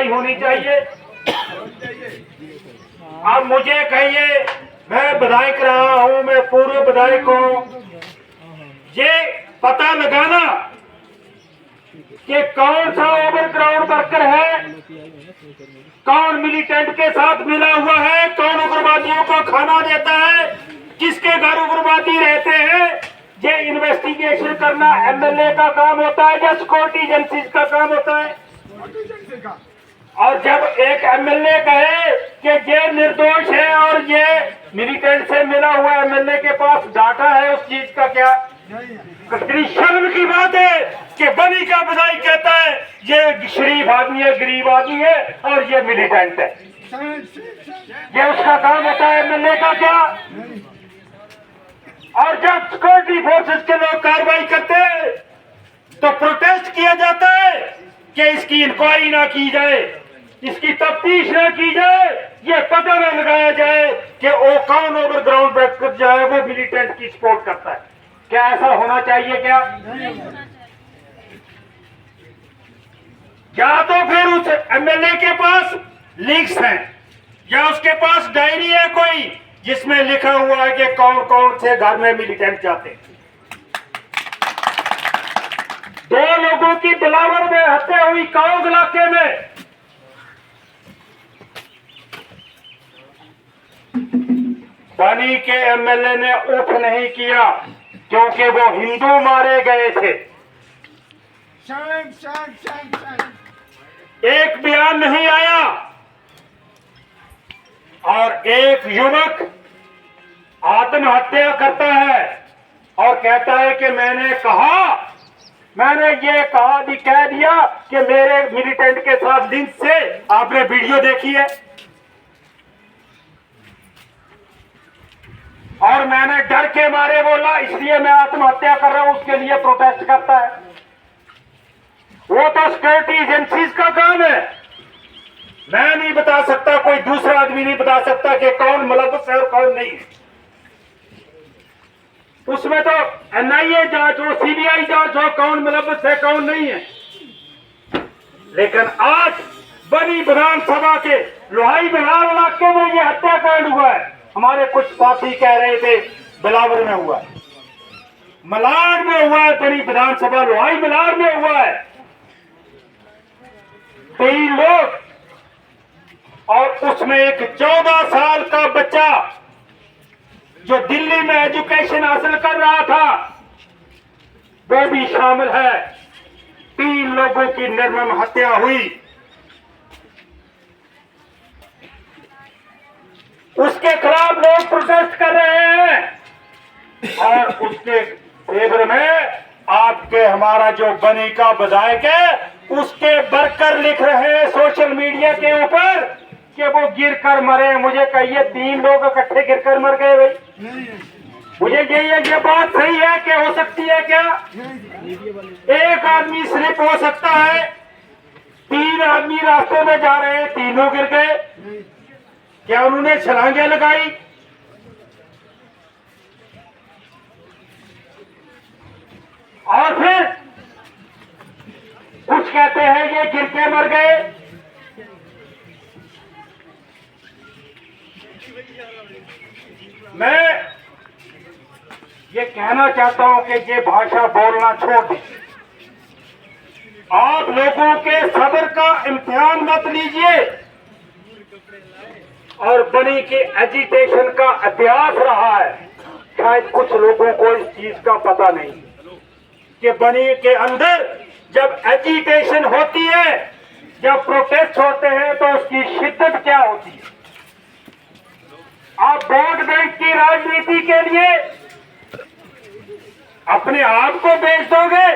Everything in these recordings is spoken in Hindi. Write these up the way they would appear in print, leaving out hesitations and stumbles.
कार्रवाई होनी चाहिए। अब मुझे कहिए, मैं विधायक रहा हूं, मैं पूर्व विधायक हूं, ये पता लगाना कि कौन सा ओवरग्राउंड वर्कर है, कौन मिलिटेंट के साथ मिला हुआ है, कौन उग्रवादियों को खाना देता है, किसके घर उग्रवादी रहते हैं, ये इन्वेस्टिगेशन करना एमएलए का काम होता है या सिक्योरिटी एजेंसीज का काम होता है। और जब एक एमएलए कहे कि ये निर्दोष है और ये मिलिटेंट से मिला हुआ एमएलए के पास डाटा है, उस चीज का क्या? कितनी शर्म की बात है कि बनी का विधायक कहता है ये शरीफ आदमी है, गरीब आदमी है और ये मिलिटेंट है। ये उसका काम होता है, एमएलए का क्या? और जब सिक्योरिटी फोर्सेस के लोग कार्रवाई करते हैं तो प्रोटेस्ट किया जाता है कि इसकी इंक्वायरी ना की जाए, इसकी तफ्तीश ना की जाए, ये पता न लगाया जाए कि वो कौन ओवरग्राउंड वर्कर जो है वो मिलिटेंट की सपोर्ट करता है। क्या ऐसा होना चाहिए क्या? या तो फिर उस एमएलए के पास लिंक्स हैं या उसके पास डायरी है कोई जिसमें लिखा हुआ है कि कौन कौन से घर में मिलिटेंट जाते हैं। 2 लोगों की बिलावर में हत्या हुई काउंस इलाके में। बनी के एमएलए ने उठ नहीं किया क्योंकि वो हिंदू मारे गए थे। एक बयान नहीं आया और एक युवक आत्महत्या करता है और कहता है कि मैंने ये कहा भी कह दिया कि मेरे मिलिटेंट के साथ लिंक से आपने वीडियो देखी है और मैंने डर के मारे बोला इसलिए मैं आत्महत्या कर रहा हूं, उसके लिए प्रोटेस्ट करता है। वो तो सिक्योरिटी एजेंसीज का काम है। मैं नहीं बता सकता, कोई दूसरा आदमी नहीं बता सकता कि कौन मुलव्वस है और कौन नहीं है। उसमें तो एनआईए जांच हो, सीबीआई जांच हो, कौन मुलव्वस है कौन नहीं है। लेकिन आज बनी विधानसभा के लोहाई बिलावर इलाके में ये हत्याकांड हुआ है। हमारे कुछ साथी कह रहे थे बिलावर में हुआ है, मलाड में हुआ है, बनी विधानसभा लोहाई बिलावर में हुआ है। 3 लोग और उसमें एक 14 साल का बच्चा जो दिल्ली में एजुकेशन हासिल कर रहा था वो भी शामिल है। 3 लोगों की निर्मम हत्या हुई। उसके खिलाफ लोग प्रोटेस्ट कर रहे हैं और उसके फेवर में आपके हमारा जो बनी का विधायक है उसके वर्कर लिख रहे हैं सोशल मीडिया के ऊपर कि वो गिरकर मरे। मुझे कहिए 3 लोग इकट्ठे गिरकर मर गए भाई? मुझे ये बात सही है कि हो सकती है क्या? एक आदमी स्लिप हो सकता है, 3 आदमी रास्ते में जा रहे हैं, तीनों गिर गए। क्या उन्होंने छलांगे लगाई? और फिर कुछ कहते हैं ये गिर के मर गए। मैं ये कहना चाहता हूं कि ये भाषा बोलना छोड़ दें। आप लोगों के सब्र का इम्तिहान मत लीजिए। और बनी के एजिटेशन का अभ्यास रहा है। शायद कुछ लोगों को इस चीज का पता नहीं कि बनी के अंदर जब एजिटेशन होती है, जब प्रोटेस्ट होते हैं तो उसकी शिद्दत क्या होती है। आप वोट बैंक की राजनीति के लिए अपने आप को बेच दोगे।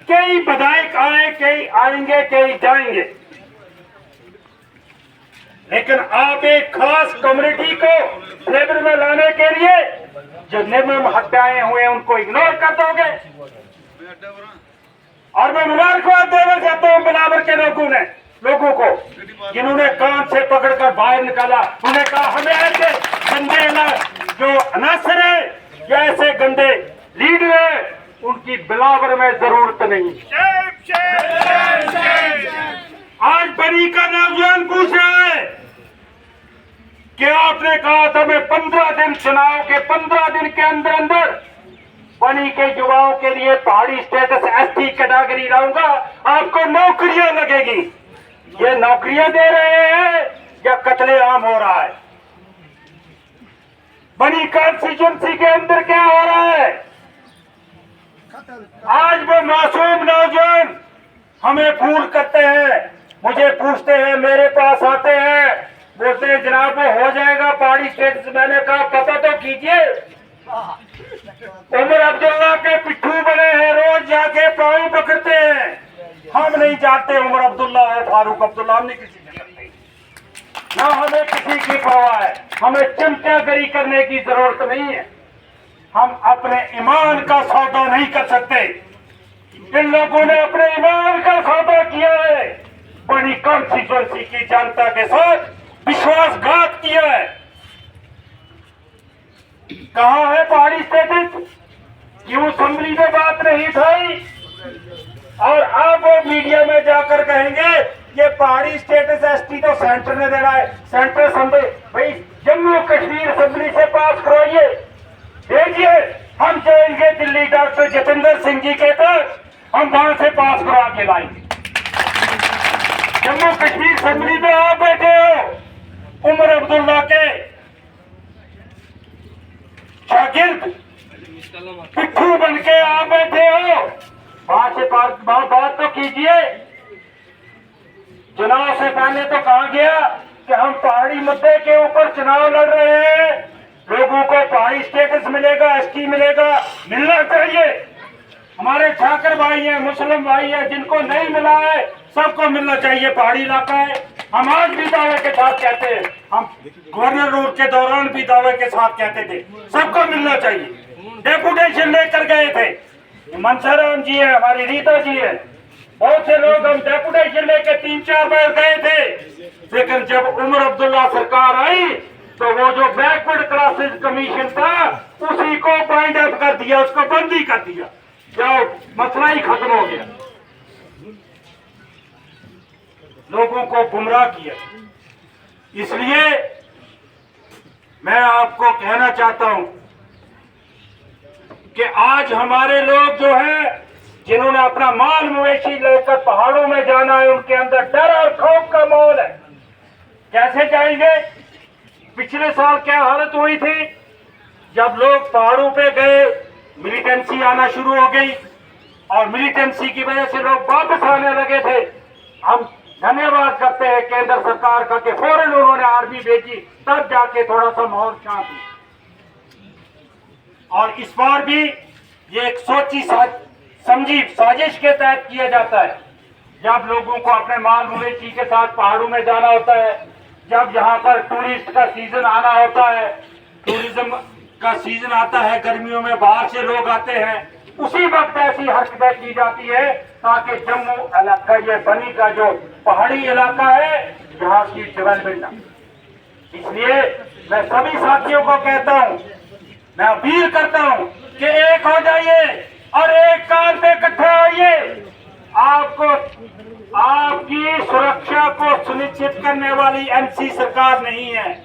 कई विधायक आए, कई आएंगे, कई जाएंगे, लेकिन आप एक खास कम्युनिटी को फेवर में लाने के लिए जो निर्मम हत्याएं हुए उनको इग्नोर कर दोगे। और मैं मुबारकबाद देना चाहता हूं बिलावर के लोगों को जिन्होंने कान से पकड़कर बाहर निकाला। उन्हें कहा हमें ऐसे गंदे जो अनासर है या ऐसे गंदे लीडर है उनकी बिलावर में जरूरत नहीं। बनी का नौजवान पूछ रहा है कि आपने कहा था मैं 15 दिन चुनाव के 15 दिन के अंदर अंदर बनी के युवाओं के लिए पहाड़ी स्टेटस एसटी कैटेगरी लाऊंगा, आपको नौकरियां लगेगी। ये नौकरियां दे रहे हैं या कत्लेआम हो रहा है? बनी कॉन्स्टिट्यूंसी के अंदर क्या हो रहा है? आज वो मासूम नौजवान हमें फोन करते हैं, मुझे पूछते हैं, मेरे पास आते हैं, बोलते हैं जनाब वो हो जाएगा पहाड़ी स्टेटस। मैंने कहा पता तो कीजिए। उमर अब्दुल्ला के पिट्ठू बने हैं, रोज जाके पाँव पकड़ते हैं। हम नहीं जानते उमर अब्दुल्ला और फारूक अब्दुल्ला, हमने किसी से करते ना, हमें किसी की परवाह है। हमें चमचागिरी करने की जरूरत नहीं है। हम अपने ईमान का सौदा नहीं कर सकते। इन लोगों ने अपने ईमान का सौदा किया है, बड़ी कॉन्स्टिट्यूंसी की जनता के साथ विश्वासघात किया है। कहां है पहाड़ी स्टेटस? क्यों असेंबली में बात नहीं थी? और अब वो मीडिया में जाकर कहेंगे ये पहाड़ी स्टेटस एसटी तो सेंटर ने देना है। सेंटर असेंबली भाई जम्मू कश्मीर असेंबली से पास करवाइए, भेजिए, हम जाएंगे दिल्ली डॉक्टर जितेंद्र सिंह जी के पास, हम वहां से पास करवा के लाएंगे। जम्मू कश्मीर असेंबली में आप बैठे हो, उमर अब्दुल्ला के शागिर्द पिट्ठू बन के आप बैठे हो, वहां से बात तो कीजिए। चुनाव से पहले तो कहा गया कि हम पहाड़ी मुद्दे के ऊपर चुनाव लड़ रहे हैं, लोगों को पहाड़ी स्टेटस मिलेगा, एसटी मिलेगा, मिलना चाहिए। हमारे ठाकर भाई हैं, मुस्लिम भाई हैं, जिनको नहीं मिला है सबको मिलना चाहिए। पहाड़ी इलाका है, हम आज भी दावे के साथ कहते हैं, हम गवर्नर रूट के दौरान भी दावे के साथ कहते थे सबको मिलना चाहिए। डेपुटेशन लेकर गए थे, मनसाराम जी है, हमारी रीता जी है, बहुत से लोग हम डेपुटेशन लेकर 3-4 बार गए थे। लेकिन जब उमर अब्दुल्ला सरकार आई तो वो जो बैकवर्ड क्लासेस कमीशन था उसी को बाइंड अप कर दिया, उसको बंद ही कर दिया, जाओ मसला ही खत्म हो गया। लोगों को गुमराह किया। इसलिए मैं आपको कहना चाहता हूं कि आज हमारे लोग जो हैं, जिन्होंने अपना माल मवेशी लेकर पहाड़ों में जाना है, उनके अंदर डर और खौफ का माहौल है। कैसे जाएंगे? पिछले साल क्या हालत हुई थी? जब लोग पहाड़ों पे गए, मिलिटेंसी आना शुरू हो गई और मिलिटेंसी की वजह से लोग वापस आने लगे थे। हम धन्यवाद करते हैं केंद्र सरकार का कि फौरन उन्होंने आर्मी भेजी, तब जाके थोड़ा सा माहौल शांत हुआ। और इस बार भी ये एक सोची समझी साजिश के तहत किया जाता है। जब लोगों को अपने माल मवेशी के साथ पहाड़ों में जाना होता है, जब यहाँ पर टूरिस्ट का सीजन आना होता है, टूरिज्म का सीजन आता है, गर्मियों में बाहर से लोग आते हैं, उसी वक्त ऐसी हरकतें की जाती है ताकि जम्मू इलाका, ये बनी का जो पहाड़ी इलाका है, यहाँ की डेवलपमेंट। इसलिए मैं सभी साथियों को कहता हूँ, मैं अपील करता हूँ कि एक हो जाइए और एक कार पे इकट्ठे होइए। आपको आपकी सुरक्षा को सुनिश्चित करने वाली एमसी सरकार नहीं है,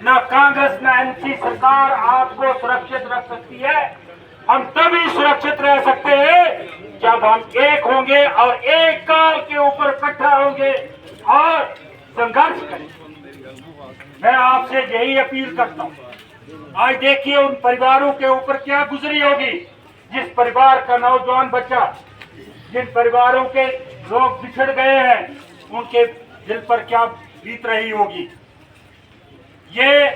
ना कांग्रेस ना एमसी सरकार आपको सुरक्षित रख सकती है। हम तभी सुरक्षित रह सकते हैं जब हम एक होंगे और एक कार के ऊपर इकट्ठा होंगे और संघर्ष करेंगे। मैं आपसे यही अपील करता हूँ। आज देखिए उन परिवारों के ऊपर क्या गुजरी होगी, जिस परिवार का नौजवान बच्चा, जिन परिवारों के लोग बिछड़ गए हैं, उनके दिल पर क्या बीत रही होगी। ये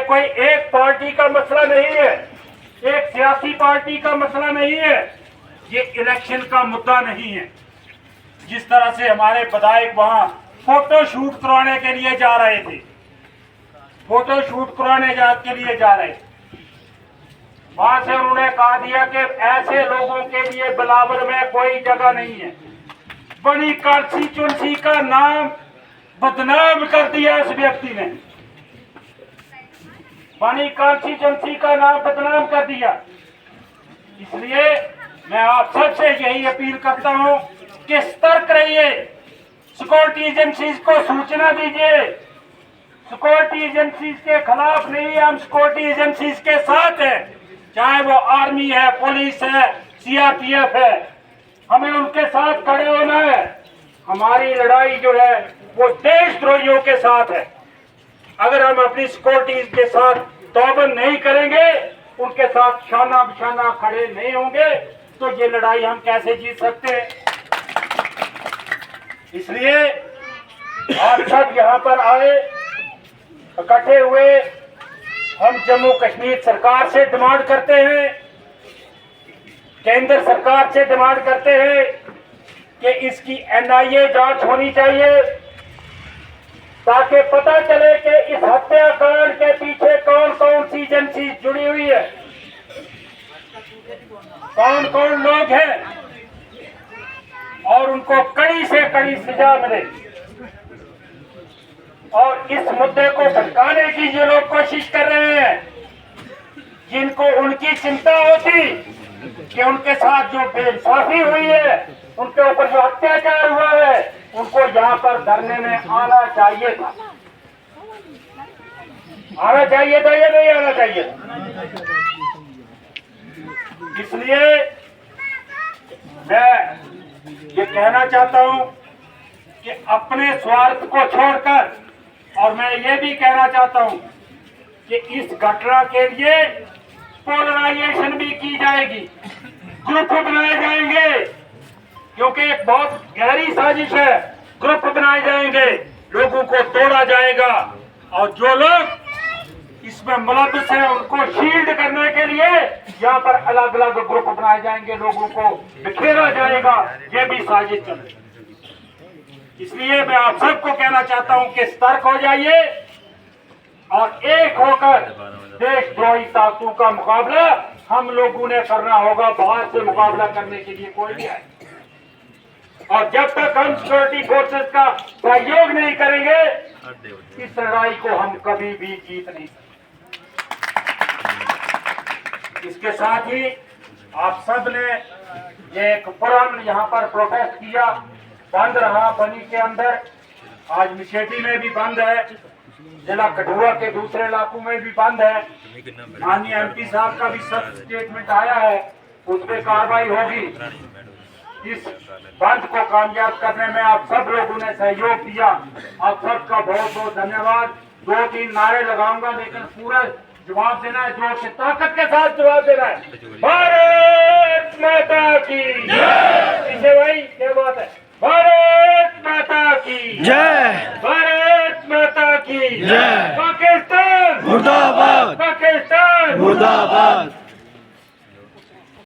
कोई एक पार्टी का मसला नहीं है, एक सियासी पार्टी का मसला नहीं है, ये इलेक्शन का मुद्दा नहीं है। जिस तरह से हमारे विधायक वहां फोटो शूट करवाने के लिए जा रहे थे, फोटो शूट कराने के लिए जा रहे थे, वहां से उन्होंने कहा दिया कि ऐसे लोगों के लिए बिलावर में कोई जगह नहीं है। बड़ी कॉन्स्टिट्यूंसी का नाम बदनाम कर दिया इस व्यक्ति ने, बड़ी कॉन्स्टिट्यूंसी का नाम बदनाम कर दिया। इसलिए मैं आप सबसे यही अपील करता हूं कि सतर्क रहिए, सिक्योरिटी एजेंसीज को सूचना दीजिए। सिक्योरिटी एजेंसीज के खिलाफ नहीं, हम सिक्योरिटी एजेंसीज के साथ हैं, चाहे वो आर्मी है, पुलिस है, सीआरपीएफ है, हमें उनके साथ खड़े होना है। हमारी लड़ाई जो है वो देशद्रोहियों के साथ है। अगर हम अपनी सिक्योरिटी के साथ तौबन नहीं करेंगे, उनके साथ शाना बिशाना खड़े नहीं होंगे, तो ये लड़ाई हम कैसे जीत सकते हैं। इसलिए आप सब यहाँ पर आए, इकट्ठे हुए, हम जम्मू कश्मीर सरकार से डिमांड करते हैं, केंद्र सरकार से डिमांड करते हैं कि इसकी एनआईए जांच होनी चाहिए, ताकि पता चले कि इस हत्याकांड के पीछे कौन कौन सी एजेंसी जुड़ी हुई है, कौन कौन लोग हैं, और उनको कड़ी से कड़ी सजा मिले। और इस मुद्दे को भटकाने की जो लोग कोशिश कर रहे हैं, जिनको उनकी चिंता होती कि उनके साथ जो बेइंसाफी हुई है, उनके ऊपर जो अत्याचार हुआ है, उनको यहाँ पर धरने में आना चाहिए था। आना चाहिए था या नहीं आना चाहिए? इसलिए मैं ये कहना चाहता हूं कि अपने स्वार्थ को छोड़कर, और मैं ये भी कहना चाहता हूं कि इस घटना के लिए पोलराइजेशन भी की जाएगी, ग्रुप बनाए जाएंगे, क्योंकि एक बहुत गहरी साजिश है। ग्रुप बनाए जाएंगे, लोगों को तोड़ा जाएगा, और जो लोग इसमें मुलव्वस हैं उनको शील्ड करने के लिए यहाँ पर अलग अलग ग्रुप बनाए जाएंगे, लोगों को बिखेरा जाएगा। ये भी साजिश चले। इसलिए मैं आप सबको कहना चाहता हूं कि सतर्क हो जाइए और एक होकर देशद्रोही ताकतों का मुकाबला हम लोगों ने करना होगा। बाहर से मुकाबला करने के लिए कोई नहीं आए, और जब तक हम सिक्योरिटी फोर्सेस का सहयोग नहीं करेंगे, इस लड़ाई को हम कभी भी जीत नहीं सकते। इसके साथ ही आप सब ने ये एक फोरम यहाँ पर प्रोटेस्ट किया, बंद रहा बनी के अंदर, आज मिशेटी में भी बंद है, जिला कठुआ के दूसरे इलाकों में भी बंद है। माननीय एमपी साहब का भी सख्त स्टेटमेंट आया है, उस पर कार्रवाई होगी। इस बंद को कामयाब करने में आप सब लोगों ने सहयोग दिया, आप सबका बहुत बहुत धन्यवाद। 2-3 नारे लगाऊंगा, लेकिन पूरा जवाब देना है, जोर से ताकत के साथ जवाब देना है। भारत माता की जय। भाई क्या बात है, भारत माता की जय, भारत माता की जय। पाकिस्तान मुर्दाबाद, पाकिस्तान मुर्दाबाद।